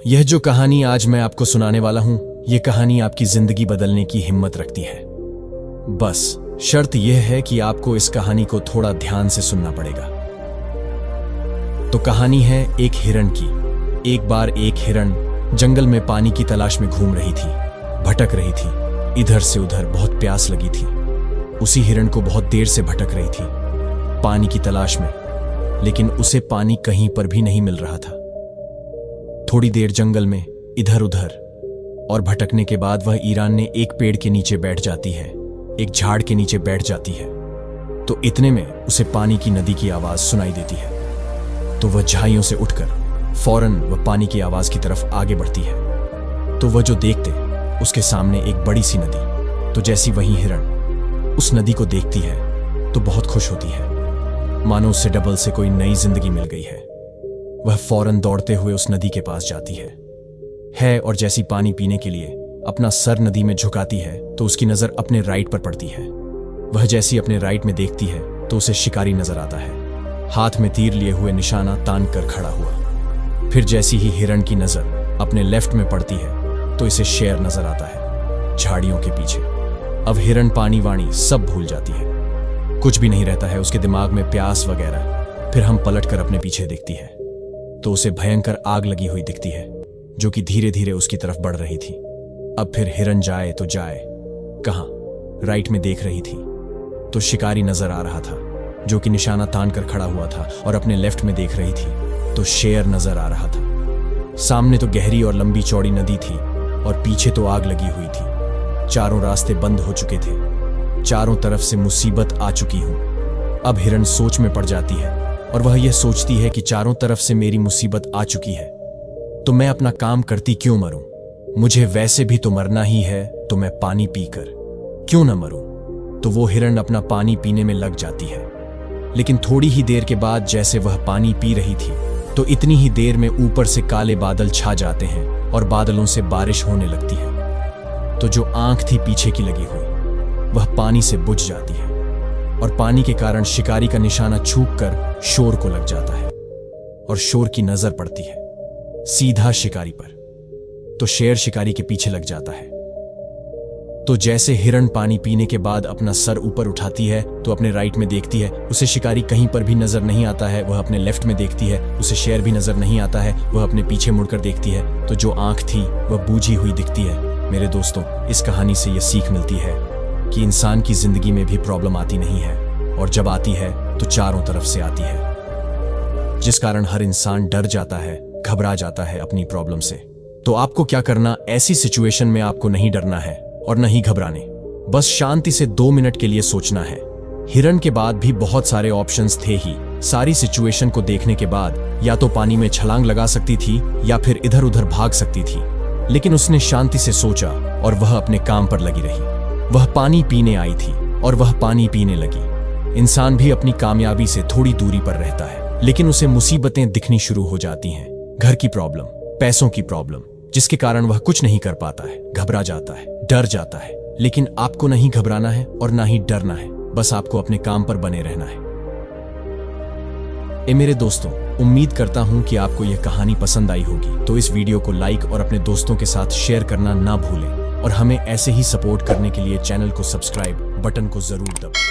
यह जो कहानी आज मैं आपको सुनाने वाला हूं, यह कहानी आपकी जिंदगी बदलने की हिम्मत रखती है। बस शर्त यह है कि आपको इस कहानी को थोड़ा ध्यान से सुनना पड़ेगा। तो कहानी है एक हिरण की। एक बार एक हिरण जंगल में पानी की तलाश में घूम रही थी, भटक रही थी, इधर से उधर, बहुत प्यास लगी थी। उसी हिरण को बहुत देर से भटक रही थी पानी की तलाश में, लेकिन उसे पानी कहीं पर भी नहीं मिल रहा था। थोड़ी देर जंगल में इधर उधर और भटकने के बाद वह ईरान ने एक पेड़ के नीचे बैठ जाती है, एक झाड़ के नीचे बैठ जाती है। तो इतने में उसे पानी की नदी की आवाज सुनाई देती है। तो वह झाइयों से उठकर फौरन वह पानी की आवाज की तरफ आगे बढ़ती है। तो वह जो देखते उसके सामने एक बड़ी सी नदी। तो जैसी वही हिरण उस नदी को देखती है तो बहुत खुश होती है, मानो उससे डबल से कोई नई जिंदगी मिल गई है। वह फौरन दौड़ते हुए उस नदी के पास जाती है और जैसी पानी पीने के लिए अपना सर नदी में झुकाती है तो उसकी नजर अपने राइट पर पड़ती है। वह जैसी अपने राइट में देखती है तो उसे शिकारी नजर आता है, हाथ में तीर लिए हुए निशाना तान कर खड़ा हुआ। फिर जैसी ही हिरण की नजर अपने लेफ्ट में पड़ती है तो इसे शेर नजर आता है झाड़ियों के पीछे। अब हिरण पानी वाणी सब भूल जाती है, कुछ भी नहीं रहता है उसके दिमाग में, प्यास वगैरह। फिर हम पलटकर अपने पीछे देखती है तो उसे भयंकर आग लगी हुई दिखती है जो कि धीरे धीरे उसकी तरफ बढ़ रही थी। अब फिर हिरण जाए तो जाए कहां, राइट में देख रही थी तो शिकारी नजर आ रहा था जो कि निशाना तान कर खड़ा हुआ था, और अपने लेफ्ट में देख रही थी तो शेर नजर आ रहा था। सामने तो गहरी और लंबी चौड़ी नदी थी और पीछे तो आग लगी हुई थी। चारों रास्ते बंद हो चुके थे, चारों तरफ से मुसीबत आ चुकी हूं। अब हिरण सोच में पड़ जाती है और वह यह सोचती है कि चारों तरफ से मेरी मुसीबत आ चुकी है तो मैं अपना काम करती क्यों मरूं? मुझे वैसे भी तो मरना ही है, तो मैं पानी पीकर क्यों न मरूं? तो वो हिरण अपना पानी पीने में लग जाती है। लेकिन थोड़ी ही देर के बाद जैसे वह पानी पी रही थी तो इतनी ही देर में ऊपर से काले बादल छा जाते हैं और बादलों से बारिश होने लगती है। तो जो आंख थी पीछे की लगी हुई वह पानी से बुझ जाती है और पानी के कारण शिकारी का निशाना चूक कर शोर को लग जाता है और शोर की नजर पड़ती है सीधा शिकारी पर। तो शेर शिकारी के पीछे लग जाता है। तो जैसे हिरण पानी पीने के बाद अपना सर ऊपर उठाती है तो अपने राइट में देखती है, उसे शिकारी कहीं पर भी नजर नहीं आता है। वह अपने लेफ्ट में देखती है, उसे शेर भी नजर नहीं आता है। वह अपने पीछे मुड़कर देखती है तो जो आंख थी वह बूझी हुई दिखती है। मेरे दोस्तों, इस कहानी से यह सीख मिलती है कि इंसान की जिंदगी में भी प्रॉब्लम आती नहीं है, और जब आती है तो चारों तरफ से आती है, जिस कारण हर इंसान डर जाता है, घबरा जाता है अपनी प्रॉब्लम से। तो आपको क्या करना, ऐसी सिचुएशन में आपको नहीं डरना है और नहीं घबराने, बस शांति से 2 मिनट के लिए सोचना है। हिरण के बाद भी बहुत सारे ऑप्शंस थे ही। सारी सिचुएशन को देखने के बाद या तो पानी में छलांग लगा सकती थी या फिर इधर उधर भाग सकती थी, लेकिन उसने शांति से सोचा और वह अपने काम पर लगी रही। वह पानी पीने आई थी और वह पानी पीने लगी। इंसान भी अपनी कामयाबी से थोड़ी दूरी पर रहता है, लेकिन उसे मुसीबतें दिखनी शुरू हो जाती हैं। घर की प्रॉब्लम, पैसों की प्रॉब्लम, जिसके कारण वह कुछ नहीं कर पाता है, घबरा जाता है, डर जाता है। लेकिन आपको नहीं घबराना है और ना ही डरना है, बस आपको अपने काम पर बने रहना है। मेरे दोस्तों, उम्मीद करता हूं कि आपको यह कहानी पसंद आई होगी। तो इस वीडियो को लाइक और अपने दोस्तों के साथ शेयर करना ना भूलें, और हमें ऐसे ही सपोर्ट करने के लिए चैनल को सब्सक्राइब बटन को जरूर दबाएं।